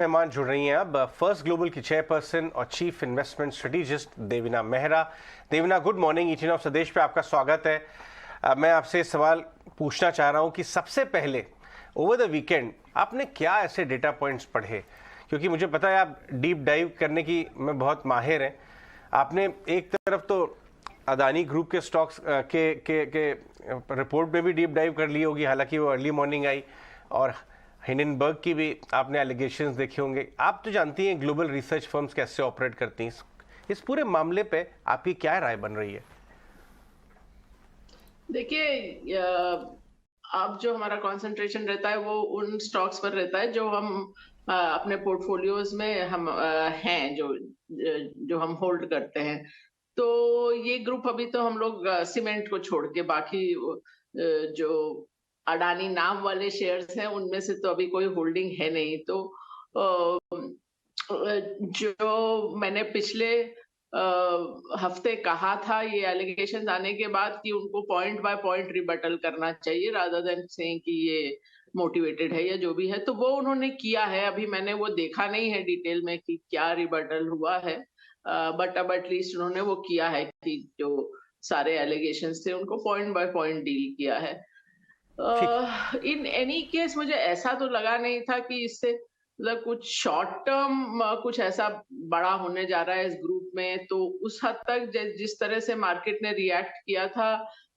मेहमान जुड़ रही हैं अब फर्स्ट ग्लोबल की चेयरपर्सन और chief investment strategist Devina Mehra. Devina, good morning. ETN of Swadesh पे आपका स्वागत है। मैं आपसे सवाल पूछना चाह रहा हूं कि सबसे पहले ओवर द वीकेंड आपने क्या ऐसे डेटा पॉइंट्स पढ़े, क्योंकि मुझे पता है आप डीप डाइव करने की में बहुत माहिर हैं। आपने एक तरफ तो अदानी ग्रुप के स्टॉक्स के रिपोर्ट में भी डीप डाइव कर ली होगी, हालांकि वो अर्ली मॉर्निंग आई, और हिंडनबर्ग की भी आपने एलिगेशंस देखे होंगे। आप तो जानती हैं ग्लोबल रिसर्च फर्म्स कैसे ऑपरेट करती हैं। इस पूरे मामले पे आपकी क्या राय बन रही है? देखिए, अब जो हमारा कंसंट्रेशन रहता है वो उन स्टॉक्स पर रहता है जो हम अपने पोर्टफोलियोज में हम हैं, जो हम होल्ड करते हैं। तो ये ग्रुप अभी तो हम लोग सीमेंट को छोड़ के बाकी जो अडानी नाम वाले शेयर्स हैं उनमें से तो अभी कोई होल्डिंग है नहीं। तो जो मैंने पिछले हफ्ते कहा था ये एलिगेशन आने के बाद कि उनको पॉइंट बाय पॉइंट रिबटल करना चाहिए रादर देन सेइंग कि ये मोटिवेटेड है या जो भी है, तो वो उन्होंने किया है। अभी मैंने वो देखा नहीं है डिटेल में कि क्या रिबटल हुआ है, बट अब एटलीस्ट उन्होंने वो किया है कि जो सारे एलिगेशंस थे उनको पॉइंट बाय पॉइंट डील किया है। ठीक। इन एनी केस मुझे ऐसा तो लगा नहीं था कि इससे मतलब कुछ शॉर्ट टर्म कुछ ऐसा बड़ा होने जा रहा है इस ग्रुप में। तो उस हद तक जिस तरह से मार्केट ने रिएक्ट किया था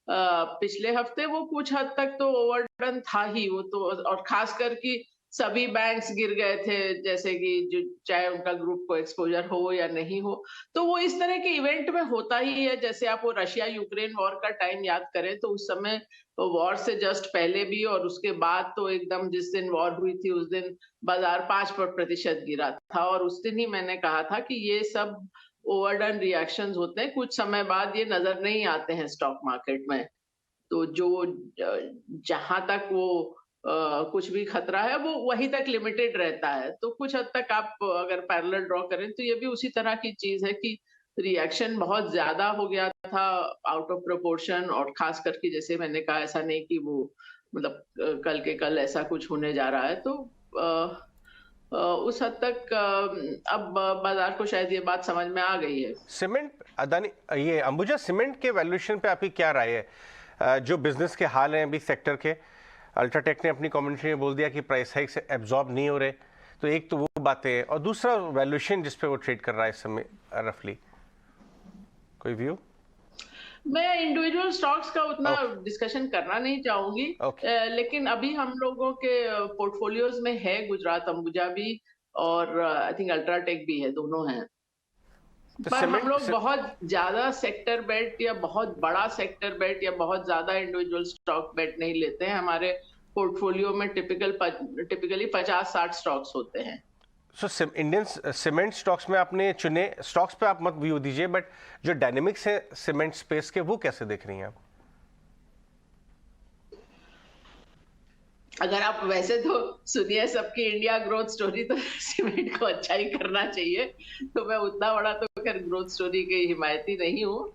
पिछले हफ्ते, वो कुछ हद तक तो ओवरडन था ही वो तो। और खासकर कि सभी बैंक्स गिर गए थे, जैसे कि जो चाहे उनका ग्रुप को एक्सपोजर हो या नहीं हो। तो वो इस तरह के इवेंट में होता ही है। जैसे आप वो रशिया यूक्रेन वॉर का टाइम याद करें तो उस समय तो वॉर से जस्ट पहले भी और उसके बाद तो एकदम जिस दिन वॉर हुई थी उस दिन बाजार 5% गिरा था। और उस दिन ही मैंने कहा था कि ये सब ओवरडन रिएक्शंस होते हैं, कुछ समय बाद ये नजर नहीं आते हैं स्टॉक मार्केट में। तो जो जहां तक वो कुछ भी खतरा है वो वहीं तक लिमिटेड रहता है। तो कुछ हद तक आप अगर पैरेलल ड्रॉ करें तो ये भी उसी तरह की चीज है कि रिएक्शन बहुत ज्यादा हो गया था, आउट ऑफ प्रोपोर्शन। और खास करके जैसे मैंने कहा, ऐसा नहीं कि वो मतलब कल के कल ऐसा कुछ होने जा रहा है। तो उस हद तक अब बाजार को शायद ये बात समझ में आ गई है। सीमेंट अदानी, ये अंबुजा सीमेंट के वैल्यूएशन पे आपकी क्या राय है? जो बिजनेस के हाल हैं अभी सेक्टर के, अल्ट्राटेक ने अपनी कमेंट्री में बोल दिया कि प्राइस हाइक से एब्जॉर्ब नहीं हो रहे। तो एक तो वो बातें हैं, और दूसरा वैल्यूएशन जिस पे वो ट्रेड कर रहा है इस समय, रफली कोई व्यू? मैं इंडिविजुअल स्टॉक्स का उतना ओके। डिस्कशन करना नहीं चाहूंगी। ओके। लेकिन अभी हम लोगों के पोर्टफोलियोज में है गुजरात अंबुजा भी, और आई थिंक अल्ट्राटेक भी है, दोनों हैं। तो पर हम सीमेंट लोग बहुत ज्यादा सेक्टर बेट या बहुत बड़ा सेक्टर बेट या बहुत ज्यादा इंडिविजुअल स्टॉक बेट नहीं लेते हैं। हमारे पोर्टफोलियो में टिपिकली 50-60 स्टॉक्स होते हैं। इंडियन सीमेंट स्टॉक्स में आपने चुने स्टॉक्स पे आप मत व्यू दीजिए, बट जो डायनेमिक्स है सीमेंट स्पेस के, वो कैसे देख रही हैं आप? अगर आप वैसे तो सुनिए सबकी इंडिया ग्रोथ स्टोरी, तो सीमेंट को अच्छा ही करना चाहिए। तो मैं उतना बड़ा तो खैर ग्रोथ स्टोरी की हिमायती नहीं हूँ,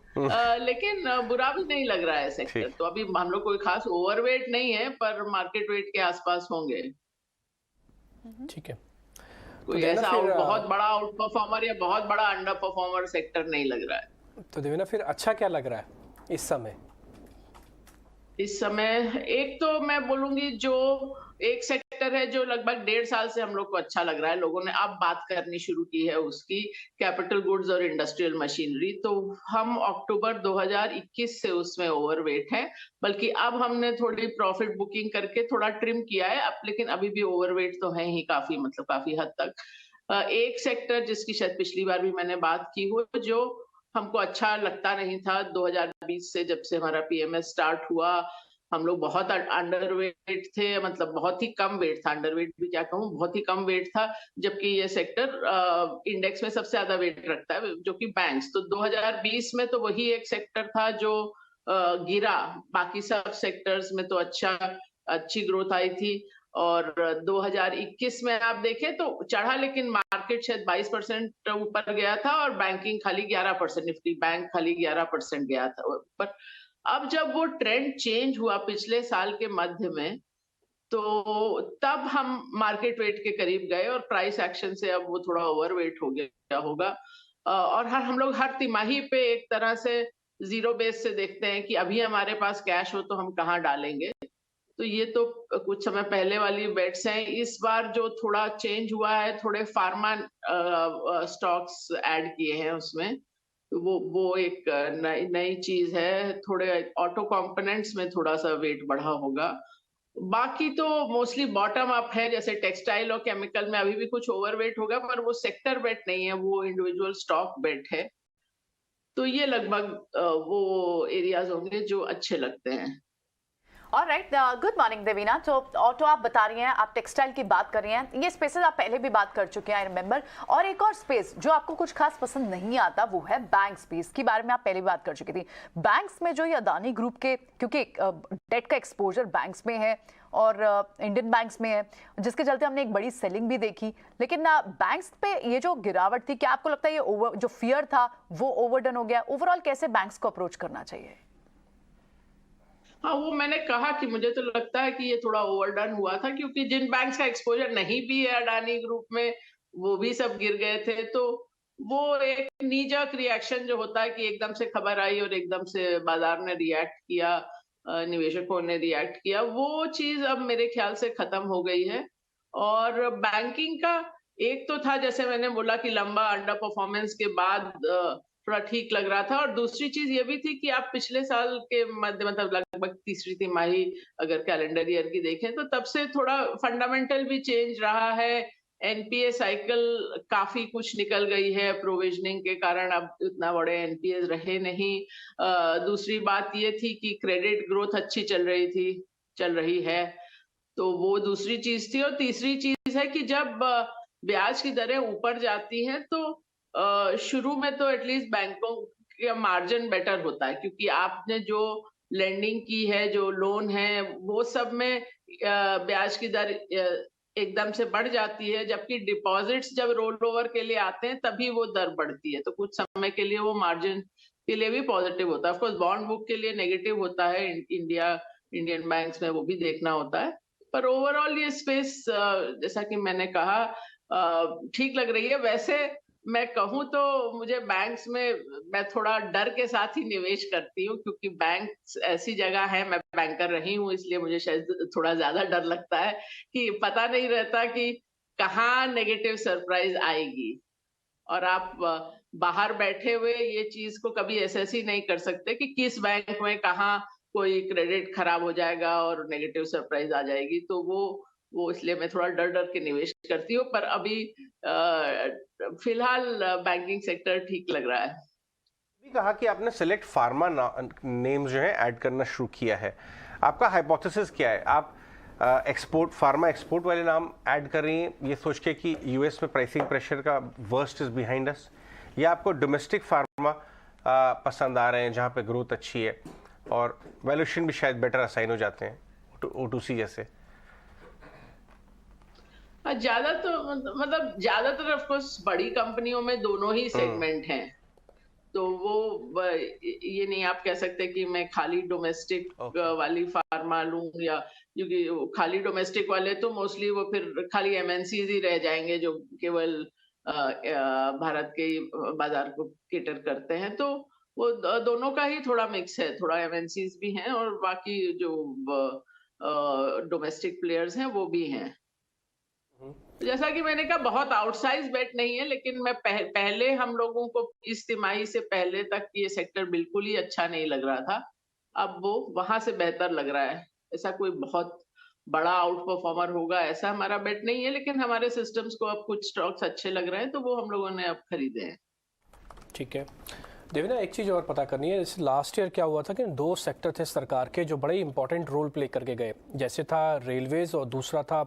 लेकिन बुरा भी नहीं लग रहा है सेक्टर। ठीक। तो अभी हम लोग कोई खास ओवरवेट नहीं है, पर मार्केट वेट के आसपास होंगे। ठीक है। तो कोई देवेना ऐसा फिर बहुत बड़ा आउट परफॉर्मर या बहुत बड़ा अंडर परफॉर्मर सेक्टर नहीं लग रहा है। तो देवेना फिर अच्छा क्या लग रहा है इस समय? इस समय एक तो मैं बोलूंगी, जो एक सेक्टर है जो लगभग 1.5 साल से हम लोग को अच्छा लग रहा है, लोगों ने अब बात करनी शुरू की है उसकी, कैपिटल गुड्स और इंडस्ट्रियल मशीनरी। तो हम अक्टूबर 2021 से उसमें ओवरवेट है, बल्कि अब हमने थोड़ी प्रॉफिट बुकिंग करके थोड़ा ट्रिम किया है अब, लेकिन अभी भी ओवरवेट तो है ही काफी, मतलब काफी हद तक। एक सेक्टर जिसकी शायद पिछली बार भी मैंने बात की हो, जो हमको अच्छा लगता नहीं था 2020 से, जब से हमारा पीएमएस स्टार्ट हुआ, हम लोग बहुत अंडरवेट थे। मतलब बहुत ही कम वेट था, अंडरवेट भी क्या कहूँ, बहुत ही कम वेट था। जबकि ये सेक्टर इंडेक्स में सबसे ज्यादा वेट रखता है, जो कि बैंक्स। तो 2020 में तो वही एक सेक्टर था जो गिरा। बाकी सब सेक्टर्स में तो अच्छी ग्रोथ आई थी। और 2021 में आप देखें तो चढ़ा, लेकिन मार्केट शायद 22% ऊपर गया था और बैंकिंग खाली 11%, निफ्टी बैंक खाली 11% गया था। पर अब जब वो ट्रेंड चेंज हुआ पिछले साल के मध्य में, तो तब हम मार्केट वेट के करीब गए और प्राइस एक्शन से अब वो थोड़ा ओवरवेट हो गया होगा। और हम लोग हर तिमाही पे एक तरह से जीरो बेस से देखते हैं कि अभी हमारे पास कैश हो तो हम कहाँ डालेंगे। तो ये तो कुछ समय पहले वाली बेट्स हैं। इस बार जो थोड़ा चेंज हुआ है, थोड़े फार्मा स्टॉक्स ऐड किए हैं उसमें। तो वो एक नई नई चीज है। थोड़े ऑटो कंपोनेंट्स में थोड़ा सा वेट बढ़ा होगा। बाकी तो मोस्टली बॉटम अप है, जैसे टेक्सटाइल और केमिकल में अभी भी कुछ ओवरवेट होगा, पर वो सेक्टर बेट नहीं है, वो इंडिविजुअल स्टॉक बेट है। तो ये लगभग वो एरियाज होंगे जो अच्छे लगते हैं। Alright, good morning Devina. तो ऑटो आप बता रही हैं, आप टेक्सटाइल की बात कर रही हैं, ये स्पेसेस आप पहले भी बात कर चुके हैं, आई रिमेंबर। और एक और स्पेस जो आपको कुछ खास पसंद नहीं आता वो है बैंक स्पेस, के बारे में आप पहले भी बात कर चुकी थी। बैंक्स में जो ये अदानी ग्रुप के, क्योंकि डेट का एक्सपोजर बैंक्स में है और इंडियन बैंक्स में है, जिसके चलते हमने एक बड़ी सेलिंग भी देखी। लेकिन बैंक्स पे ये जो गिरावट थी, क्या आपको लगता है ये जो फियर था वो ओवरडन हो गया? ओवरऑल कैसे बैंक्स को अप्रोच करना चाहिए? हाँ, वो मैंने कहा कि मुझे तो लगता है कि ये थोड़ा ओवरडन हुआ था, क्योंकि जिन बैंक्स का एक्सपोजर नहीं भी है अडानी ग्रुप में, वो भी सब गिर गए थे। तो वो एक नी जर्क रिएक्शन जो होता है कि एकदम से खबर आई और एकदम से बाजार ने रिएक्ट किया, निवेशकों ने रिएक्ट किया, वो चीज अब मेरे ख्याल से खत्म हो गई है। और बैंकिंग का एक तो था, जैसे मैंने बोला कि लंबा अंडर परफॉर्मेंस के बाद थोड़ा ठीक लग रहा था। और दूसरी चीज ये भी थी कि आप पिछले साल के मध्य, मतलब लगभग तीसरी तिमाही अगर कैलेंडर ईयर की देखें, तो तब से थोड़ा फंडामेंटल भी चेंज रहा है। एनपीए साइकिल काफी कुछ निकल गई है, प्रोविजनिंग के कारण अब इतना बड़े एनपीए रहे नहीं। दूसरी बात ये थी कि क्रेडिट ग्रोथ अच्छी चल रही है। तो वो दूसरी चीज थी। और तीसरी चीज है कि जब ब्याज की दरें ऊपर जाती हैं, तो शुरू में तो एटलीस्ट बैंकों का मार्जिन बेटर होता है, क्योंकि आपने जो लेंडिंग की है, जो लोन है, वो सब में ब्याज की दर एकदम से बढ़ जाती है, जबकि डिपॉजिट्स जब रोल ओवर के लिए आते हैं तभी वो दर बढ़ती है। तो कुछ समय के लिए वो मार्जिन के लिए भी पॉजिटिव होता है। ऑफकोर्स बॉन्ड बुक के लिए नेगेटिव होता है, इंडियन बैंक्स में वो भी देखना होता है। पर ओवरऑल ये स्पेस, जैसा कि मैंने कहा, ठीक लग रही है। वैसे मैं कहूँ तो मुझे बैंक्स में मैं थोड़ा डर के साथ ही निवेश करती हूँ, क्योंकि बैंक ऐसी जगह है, मैं बैंकर रही हूँ, इसलिए मुझे शायद थोड़ा ज्यादा डर लगता है कि पता नहीं रहता कि कहाँ नेगेटिव सरप्राइज आएगी। और आप बाहर बैठे हुए ये चीज को कभी असेस ही नहीं कर सकते कि किस बैंक में कहाँ कोई क्रेडिट खराब हो जाएगा और नेगेटिव सरप्राइज आ जाएगी। तो वो इसलिए मैं थोड़ा डर डर के निवेश करती हूँ। पर अभी फिलहाल बैंकिंग सेक्टर ठीक लग रहा है। भी कहा कि आपने सेलेक्ट फार्मा नेम्स जो है ऐड करना शुरू किया है। आपका हाइपोथेसिस क्या है? आप फार्मा एक्सपोर्ट वाले नाम ऐड कर रही हैं ये सोच के कि यूएस में प्राइसिंग प्रेशर का वर्स्ट इज बिहाइंड अस, या आपको डोमेस्टिक फार्मा पसंद आ रहे हैं जहां पे ग्रोथ अच्छी है और वैल्यूएशन भी शायद बेटर असाइन हो जाते हैं O2C जैसे? ज्यादा तो मतलब ज्यादातर ऑफकोर्स बड़ी कंपनियों में दोनों ही सेगमेंट हैं। तो वो ये नहीं आप कह सकते कि मैं खाली डोमेस्टिक वाली फार्मा लूं, या क्योंकि खाली डोमेस्टिक वाले तो मोस्टली वो फिर खाली एमएनसीज ही रह जाएंगे जो केवल भारत के बाजार को केटर करते हैं। तो वो दोनों का ही थोड़ा मिक्स है, थोड़ा एमएनसीज भी हैं और बाकी जो डोमेस्टिक प्लेयर्स हैं वो भी हैं। जैसा कि मैंने कहा, बहुत आउटसाइज बेट नहीं है, लेकिन मैं पहले हम लोगों को इस तिमाही से पहले तक ये सेक्टर बिल्कुल ही अच्छा नहीं लग रहा था। अब वो वहां से बेहतर लग रहा है। ऐसा कोई बहुत बड़ा आउट परफॉर्मर होगा ऐसा हमारा बेट नहीं है, लेकिन हमारे सिस्टम्स को अब कुछ स्टॉक्स अच्छे लग रहे हैं तो वो हम लोगों ने अब खरीदे हैं। ठीक है देवीना, एक चीज़ और पता करनी है। इस लास्ट ईयर क्या हुआ था कि 2 सेक्टर थे सरकार के जो बड़े इंपॉर्टेंट रोल प्ले करके गए, जैसे था रेलवेज और दूसरा था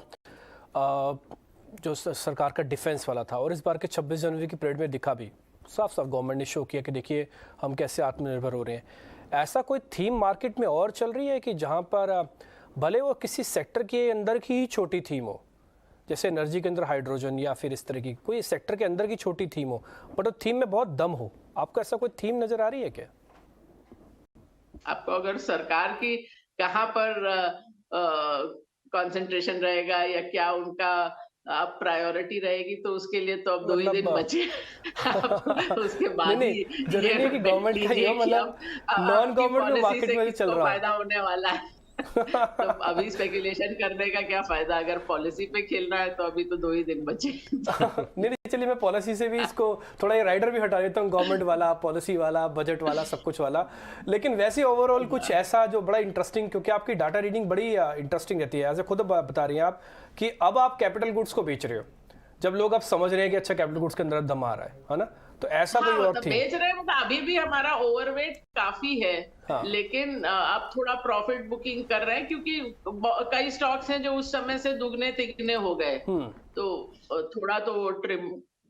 जो सरकार का डिफेंस वाला था। और इस बार के 26 जनवरी की परेड में दिखा भी साफ साफ, गवर्नमेंट ने शो किया कि देखिए हम कैसे आत्मनिर्भर हो रहे हैं। ऐसा कोई थीम मार्केट में और चल रही है कि जहां पर भले वो किसी सेक्टर के अंदर की ही छोटी थीम हो, जैसे एनर्जी के अंदर हाइड्रोजन या फिर इस तरह की कोई सेक्टर के अंदर की छोटी थीम हो, बट वो थीम में बहुत दम हो, आपको ऐसा कोई थीम नजर आ रही है क्या? आपको अगर सरकार की कहाँ पर कंसंट्रेशन रहेगा या क्या उनका अब प्रायोरिटी रहेगी, तो उसके लिए तो अब 2 ही दिन मतलब बचे। अब उसके बाद नहीं ही नहीं, जरूरी नहीं है कि ये गवर्नमेंट का ही हो, लीजिए कि मतलब अब नॉन आपकी गवर्नमेंट में पॉलिसी मार्केट से में भी चल किसको रहा फायदा होने वाला है। तो अभी स्पेकुलेशन करने का क्या फायदा, अगर पॉलिसी पे खेलना है तो अभी तो 2 ही दिन बचे। नहीं नहीं, चलिए मैं पॉलिसी से भी इसको थोड़ा ये राइडर भी हटा देता हूँ, गवर्नमेंट वाला, पॉलिसी वाला, बजट वाला, सब कुछ वाला। लेकिन वैसे ओवरऑल कुछ ऐसा जो बड़ा इंटरेस्टिंग, क्योंकि आपकी डाटा रीडिंग बड़ी इंटरेस्टिंग रहती है, एज ए खुद बता रही हैं आप कि अब आप कैपिटल गुड्स को बेच रहे हो, जब लोग अब समझ रहे हैं कि अच्छा कैपिटल गुड्स के अंदर दम आ रहा है ना, तो ऐसा कोई और मतलब थी? बेच रहे हैं, मतलब अभी भी हमारा ओवरवेट काफी है। हाँ। लेकिन अब थोड़ा प्रॉफिट बुकिंग कर रहे हैं, क्योंकि कई स्टॉक्स हैं जो उस समय से दुगने तिगने हो गए, तो थोड़ा तो ट्रिम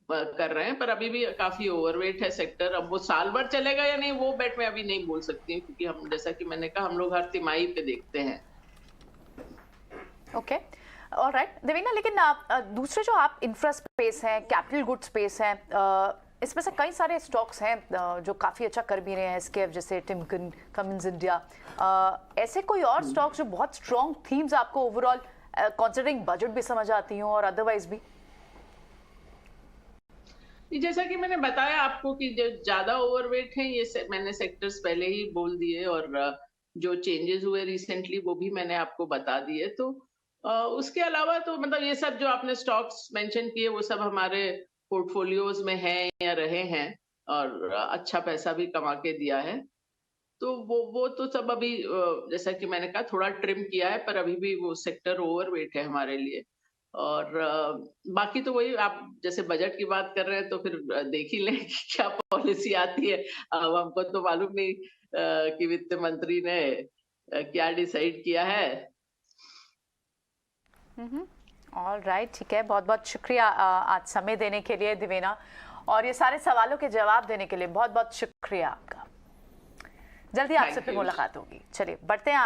कर रहे हैं, पर अभी भी काफी ओवरवेट है सेक्टर। अब वो साल भर चलेगा या नहीं, वो बेट मैं अभी नहीं बोल सकती हूँ, क्योंकि हम, जैसा कि मैंने कहा, हम लोग हर तिमाही पे देखते हैं। ओके, ऑलराइट देवीना, लेकिन आप दूसरे जो आप इंफ्रा स्पेस हैं, कैपिटल गुड स्पेस हैं, इसमें से कई सारे स्टॉक्स हैं जो काफ़ी अच्छा कर भी रहे हैं, एसकेएफ जैसे, टिमकन, कमिंस इंडिया, ऐसे कोई और स्टॉक जो बहुत स्ट्रॉन्ग थीम्स आपको ओवरऑल कंसीडरिंग बजट भी समझ आती हूँ और अदरवाइज भी? जैसा कि मैंने बताया आपको कि जो ज्यादा ओवरवेट है, ये मैंने सेक्टर्स पहले ही बोल दिए, और जो चेंजेस हुए रिसेंटली वो भी मैंने आपको बता दिए। तो उसके अलावा तो मतलब ये सब जो आपने स्टॉक्स मेंशन किए, वो सब हमारे पोर्टफोलियोज में हैं या रहे हैं, और अच्छा पैसा भी कमा के दिया है। तो वो तो सब अभी जैसा कि मैंने कहा, थोड़ा ट्रिम किया है, पर अभी भी वो सेक्टर ओवरवेट है हमारे लिए। और बाकी तो वही, आप जैसे बजट की बात कर रहे हैं, तो फिर देख ही लें कि क्या पॉलिसी आती है। अब हमको तो मालूम नहीं कि वित्त मंत्री ने क्या डिसाइड किया है। ऑलराइट, ठीक है, बहुत बहुत शुक्रिया आज समय देने के लिए देवीना, और ये सारे सवालों के जवाब देने के लिए बहुत बहुत शुक्रिया आपका। जल्दी आपसे फिर मुलाकात होगी। चलिए बढ़ते हैं